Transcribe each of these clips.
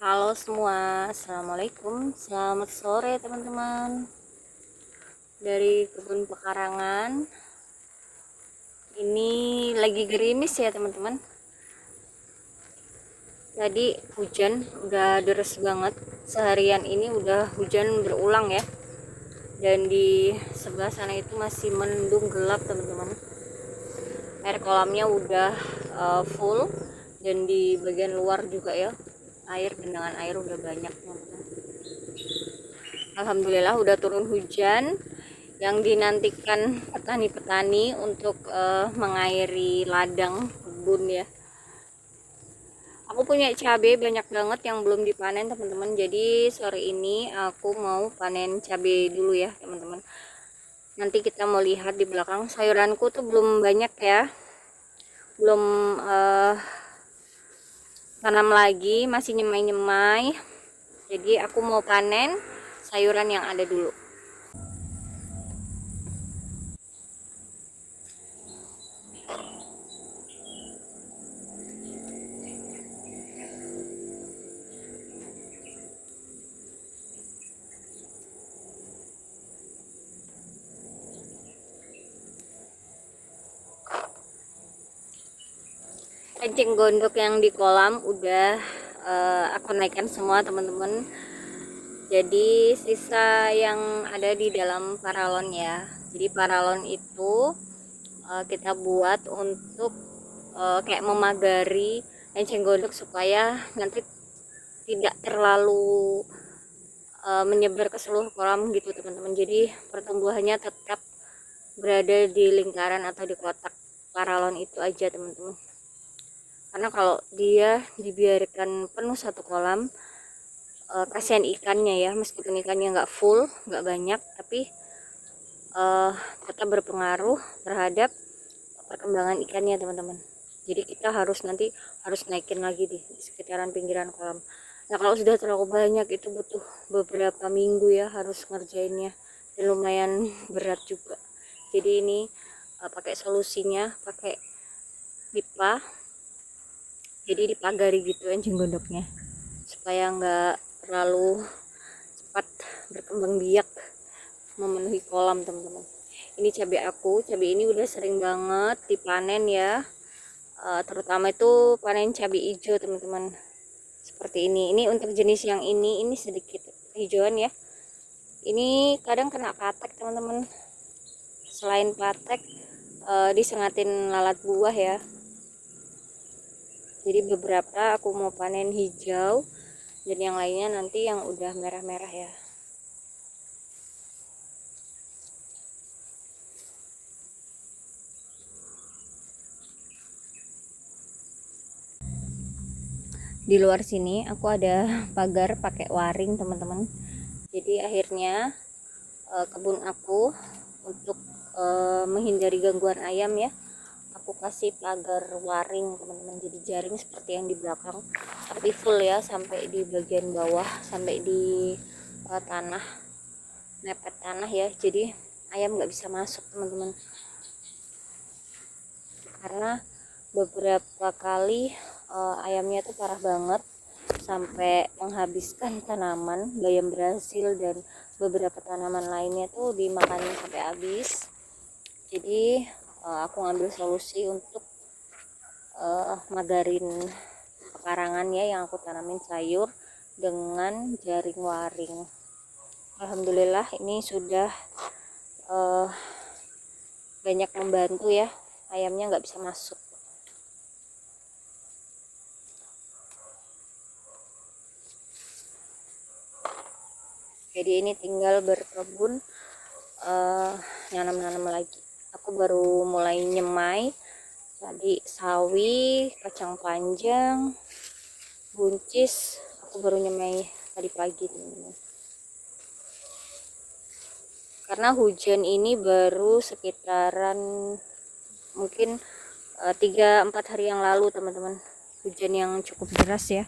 Halo semua, assalamualaikum, selamat sore teman-teman. Dari kebun pekarangan, ini lagi gerimis ya teman-teman. Tadi hujan, udah deres banget. Seharian ini udah hujan berulang ya. Dan di sebelah sana itu masih mendung gelap teman-teman. Air kolamnya udah full, dan di bagian luar juga ya, genangan air udah banyak teman-teman. Alhamdulillah udah turun hujan yang dinantikan petani-petani untuk mengairi ladang kebun ya. Aku punya cabai banyak banget yang belum dipanen teman-teman. Jadi sore ini aku mau panen cabai dulu ya teman-teman. Nanti kita mau lihat di belakang, sayuranku tuh belum banyak ya, belum tanam lagi, masih nyemai-nyemai. Jadi aku mau panen sayuran yang ada dulu. Enceng gondok yang di kolam udah aku naikkan semua teman-teman. Jadi sisa yang ada di dalam paralon ya. Jadi paralon itu kita buat untuk kayak memagari enceng gondok supaya nanti tidak terlalu menyebar ke seluruh kolam gitu teman-teman. Jadi pertumbuhannya tetap berada di lingkaran atau di kotak paralon itu aja teman-teman. Karena kalau dia dibiarkan penuh satu kolam, kasihan ikannya ya, meskipun ikannya nggak full, nggak banyak, tapi tetap berpengaruh terhadap perkembangan ikannya teman-teman. Jadi kita harus naikin lagi di sekitaran pinggiran kolam. Nah kalau sudah terlalu banyak itu butuh beberapa minggu ya harus ngerjainnya, dan lumayan berat juga. Jadi ini pakai solusinya, pakai pipa, jadi dipagari gitu enceng gondoknya supaya nggak terlalu cepat berkembang biak memenuhi kolam teman-teman. Ini cabai ini udah sering banget dipanen ya, terutama itu panen cabai hijau teman-teman, seperti ini untuk jenis yang ini sedikit hijauan ya. Ini kadang kena patek teman-teman, selain patek disengatin lalat buah ya. Jadi beberapa aku mau panen hijau, dan yang lainnya nanti yang udah merah-merah ya. Di luar sini aku ada pagar pakai waring teman-teman. Jadi akhirnya kebun aku untuk menghindari gangguan ayam ya, aku kasih pagar waring teman-teman. Jadi jaring seperti yang di belakang, tapi full ya sampai di bagian bawah, sampai di tanah, mepet tanah ya. Jadi ayam nggak bisa masuk teman-teman, karena beberapa kali ayamnya tuh parah banget sampai menghabiskan tanaman bayam Brasil dan beberapa tanaman lainnya tuh dimakan sampai habis. Jadi aku ngambil solusi untuk magarin pekarangan ya, yang aku tanamin sayur dengan jaring waring. Alhamdulillah ini sudah banyak membantu ya, ayamnya nggak bisa masuk. Jadi ini tinggal berkebun, nanam-nanam lagi. Aku baru mulai nyemai tadi sawi, kacang panjang, buncis. Aku baru nyemai tadi pagi teman-teman. Karena hujan ini baru sekitaran mungkin 3-4 hari yang lalu teman-teman, hujan yang cukup deras ya.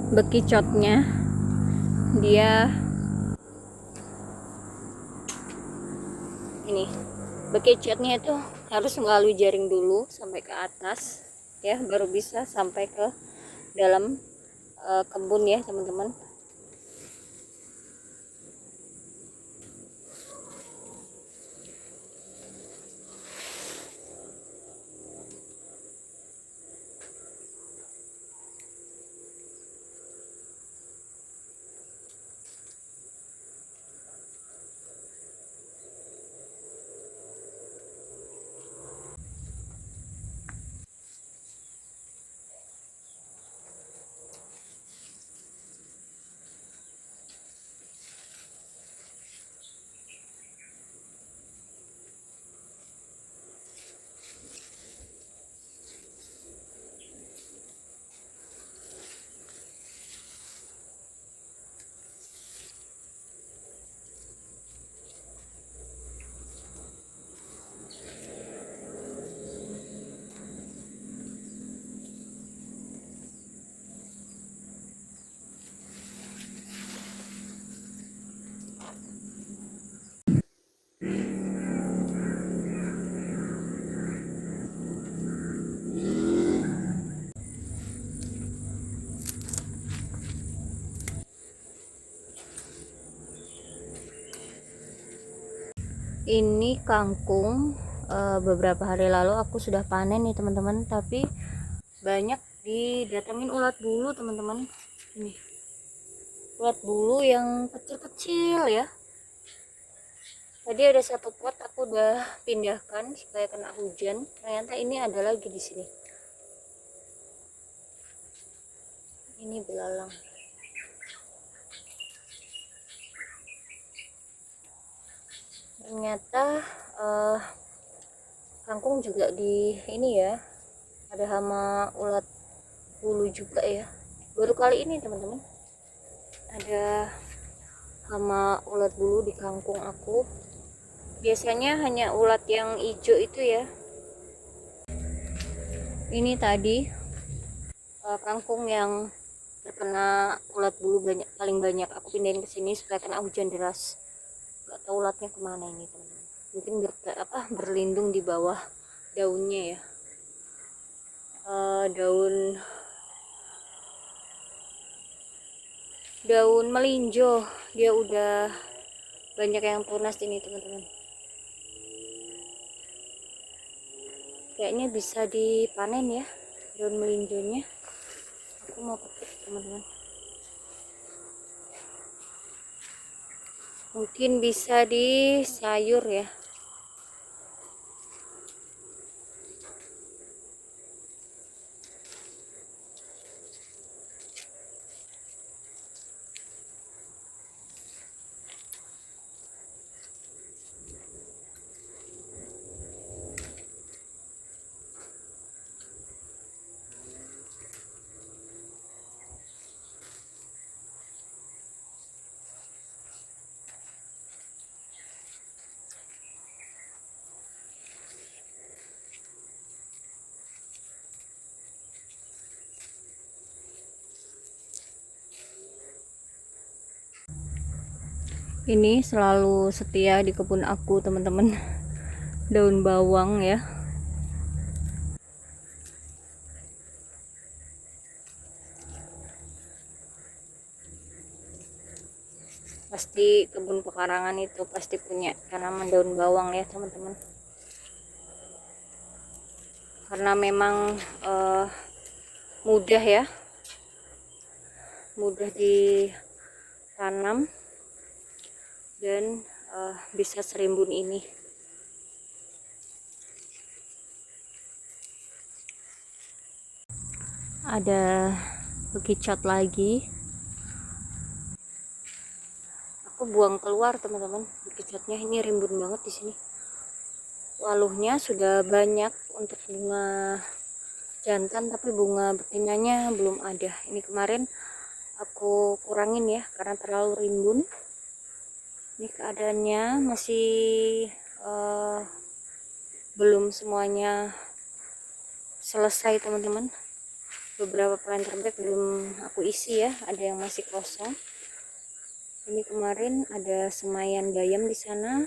Bekicotnya dia ini bekicotnya itu harus melalui jaring dulu sampai ke atas ya, baru bisa sampai ke dalam kebun ya teman-teman. Ini kangkung beberapa hari lalu aku sudah panen nih teman-teman, tapi banyak didatengin ulat bulu teman-teman. Ini ulat bulu yang kecil-kecil ya. Tadi ada satu pot aku udah pindahkan supaya kena hujan. Ternyata ini ada lagi di sini. Ini belalang. Ternyata kangkung juga di ini ya, ada hama ulat bulu juga ya. Baru kali ini teman-teman ada hama ulat bulu di kangkung aku. Biasanya hanya ulat yang hijau itu ya. Ini tadi kangkung yang terkena ulat bulu paling banyak aku pindahin ke sini supaya kena hujan deras. Gak tahu ulatnya kemana ini teman-teman. Mungkin berlindung di bawah daunnya ya. Daun melinjo dia udah banyak yang tunas ini teman-teman. Kayaknya bisa dipanen ya daun melinjonya. Aku mau petik teman-teman. Mungkin bisa di sayur ya. Ini selalu setia di kebun aku teman-teman. Daun bawang ya. Pasti kebun pekarangan itu pasti punya tanaman daun bawang ya teman-teman. Karena memang mudah ya. Mudah ditanam dan bisa serimbun ini. Ada bekicot lagi. Aku buang keluar teman-teman. Bekicotnya ini rimbun banget di sini. Waluhnya sudah banyak untuk bunga jantan, tapi bunga betinanya belum ada. Ini kemarin aku kurangin ya karena terlalu rimbun. Ini keadaannya masih belum semuanya selesai teman-teman. Beberapa planter bag belum aku isi ya, ada yang masih kosong. Ini kemarin ada semaian bayam di sana.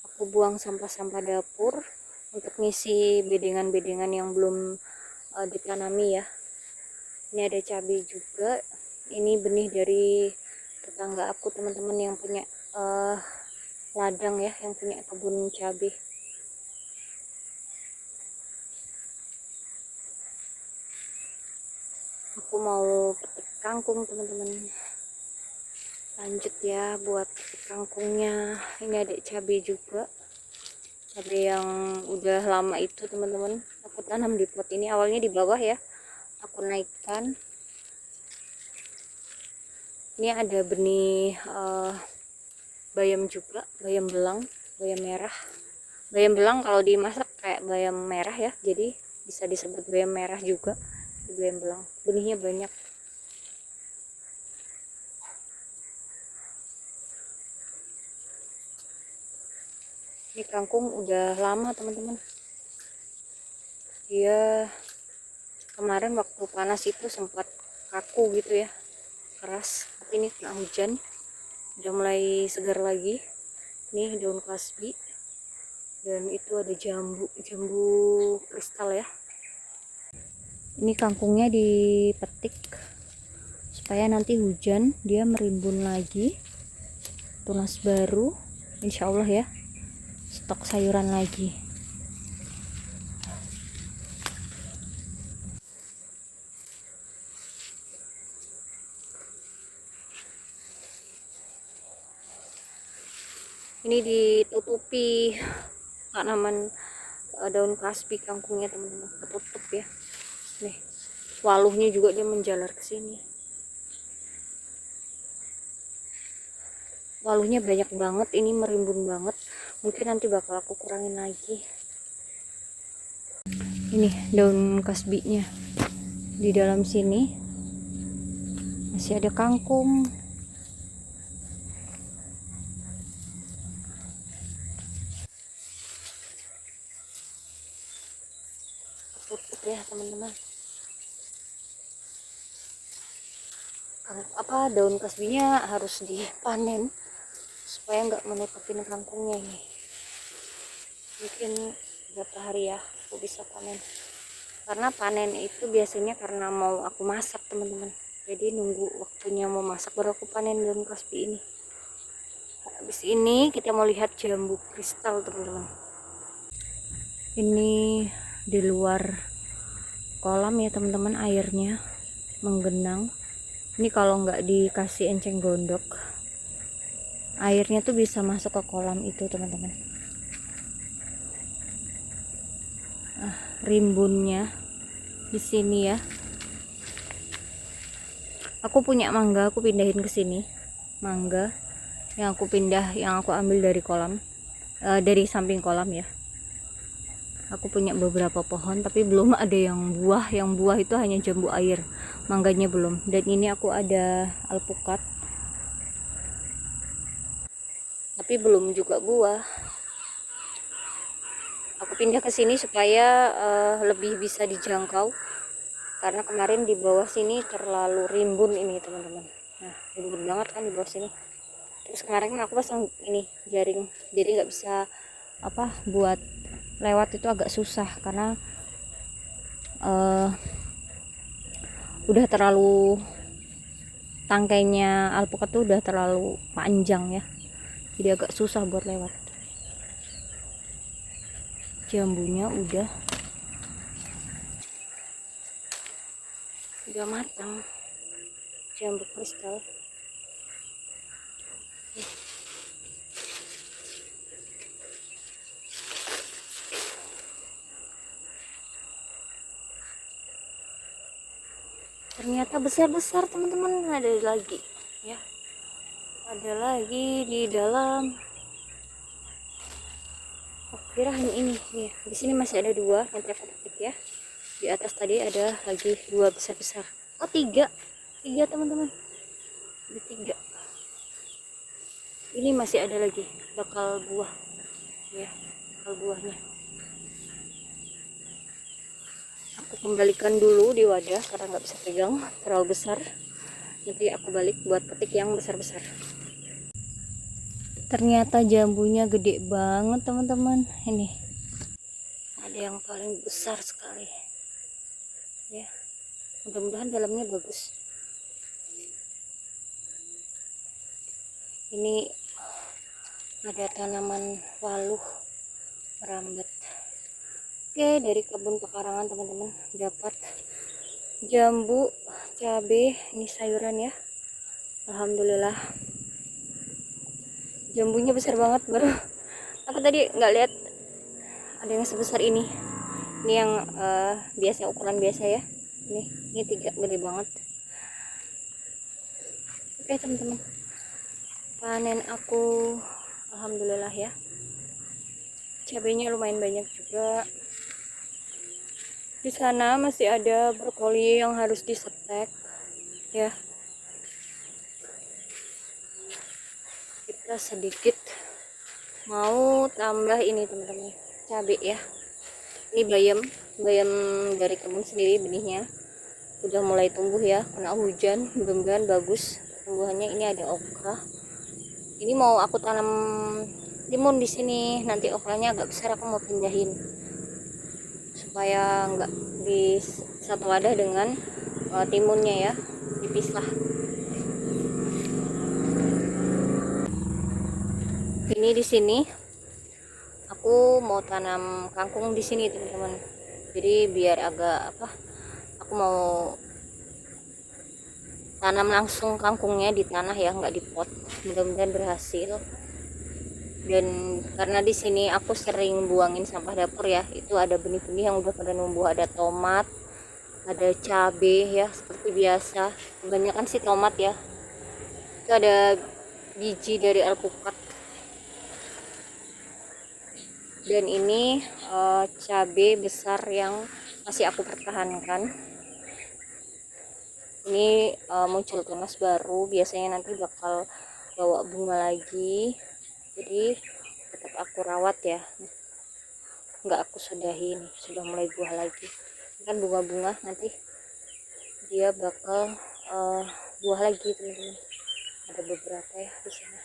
Aku buang sampah-sampah dapur untuk ngisi bedengan-bedengan yang belum ditanami ya. Ini ada cabai juga. Ini benih dari tetangga aku, teman-teman yang punya ladang ya, yang punya kebun cabai. Aku mau petik kangkung, teman-teman. Lanjut ya buat petik kangkungnya. Ini ada cabai juga, cabai yang udah lama itu, teman-teman. Aku tanam di pot ini, awalnya di bawah ya, aku naikkan. Ini ada benih bayam juga, bayam belang, bayam merah. Bayam belang kalau dimasak kayak bayam merah ya, jadi bisa disebut bayam merah juga. Bayam belang, benihnya banyak. Ini kangkung udah lama, teman-teman. Dia kemarin waktu panas itu sempat kaku gitu ya, keras. Tapi ini kena hujan, udah mulai segar lagi. Nih daun kasbi, dan itu ada jambu kristal ya. Ini kangkungnya dipetik supaya nanti hujan dia merimbun lagi, tunas baru, insya Allah ya, stok sayuran lagi. Ini ditutupi tanaman daun kasbi kangkungnya, teman-teman, ketutup ya. Nih waluhnya juga dia menjalar ke sini. Waluhnya banyak banget, ini merimbun banget. Mungkin nanti bakal aku kurangin lagi. Ini daun kasbinya. Di dalam sini masih ada kangkung. Tutup ya, teman-teman. Daun kasbinya harus dipanen supaya nggak menutupin kangkungnya ini. Mungkin berapa hari ya aku bisa panen, karena panen itu biasanya karena mau aku masak, teman-teman. Jadi nunggu waktunya mau masak baru aku panen daun kasbi ini. Habis ini kita mau lihat jambu kristal, teman-teman. Ini di luar kolam ya, teman-teman, airnya menggenang. Ini kalau nggak dikasih enceng gondok, airnya tuh bisa masuk ke kolam itu, teman-teman. Rimbunnya di sini ya. Aku punya mangga, aku pindahin ke sini. Mangga yang aku ambil dari kolam, dari samping kolam ya. Aku punya beberapa pohon, tapi belum ada yang buah. Yang buah itu hanya jambu air, mangganya belum. Dan ini aku ada alpukat, tapi belum juga buah. Aku pindah ke sini supaya lebih bisa dijangkau, karena kemarin di bawah sini terlalu rimbun ini, teman-teman. Nah, rimbun banget kan di bawah sini. Terus kemarin kan aku pasang ini jaring, jadi nggak bisa buat lewat itu agak susah, karena udah terlalu, tangkainya alpukat tuh udah terlalu panjang ya, jadi agak susah buat lewat. Jambunya udah matang, jambu kristal. Ternyata besar-besar, teman-teman. Ada lagi ya, ada lagi di dalam. Aku kira hanya ini nih. Di sini masih ada 2 nanti aku petik ya. Di atas tadi ada lagi 2 besar-besar. Oh, 3 teman-teman, ada 3. Ini masih ada lagi bakal buah ya, bakal buahnya. Aku kembalikan dulu di wadah karena nggak bisa pegang, terlalu besar. nanti aku balik buat petik yang besar-besar. Ternyata jambunya gede banget teman-teman. Ini ada yang paling besar sekali ya, mudah-mudahan dalamnya bagus. Ini ada tanaman waluh merambat. Oke, dari kebun pekarangan teman-teman dapat jambu, cabai, ini sayuran ya. Alhamdulillah jambunya besar banget, baru aku tadi nggak lihat ada yang sebesar ini. Ini yang biasa, ukuran biasa ya. Ini 3, gede banget. Oke teman-teman, panen aku alhamdulillah ya, cabainya lumayan banyak juga. Di sana masih ada brokoli yang harus disetek ya. Kita sedikit mau tambah ini teman-teman, cabai ya. Ini bayam dari kebun sendiri, benihnya udah mulai tumbuh ya, kena hujan, mudah-mudahan bagus tumbuhannya. Ini ada okra, ini mau aku tanam timun di sini. Nanti okranya agak besar, aku mau pindahin supaya enggak di satu wadah dengan timunnya ya, dipisah. Ini di sini aku mau tanam kangkung di sini teman-teman. Jadi biar agak aku mau tanam langsung kangkungnya di tanah ya, nggak di pot. Mudah-mudahan berhasil. Dan karena di sini aku sering buangin sampah dapur ya, itu ada benih-benih yang udah pada numbuh. Ada tomat, ada cabai ya, seperti biasa. Kebanyakan sih tomat ya. Itu ada biji dari alpukat. Dan ini cabai besar yang masih aku pertahankan. Ini muncul tunas baru, biasanya nanti bakal bawa bunga lagi. Jadi tetap aku rawat ya, nggak aku sudahi. Nih sudah mulai buah lagi, kan bunga-bunga, nanti dia bakal buah lagi teman-teman. Ada beberapa ya di sana.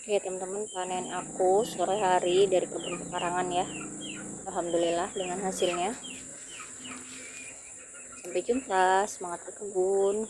Oke teman-teman, panen aku sore hari dari kebun pekarangan ya. Alhamdulillah dengan hasilnya. Sampai jumpa, semangat berkebun.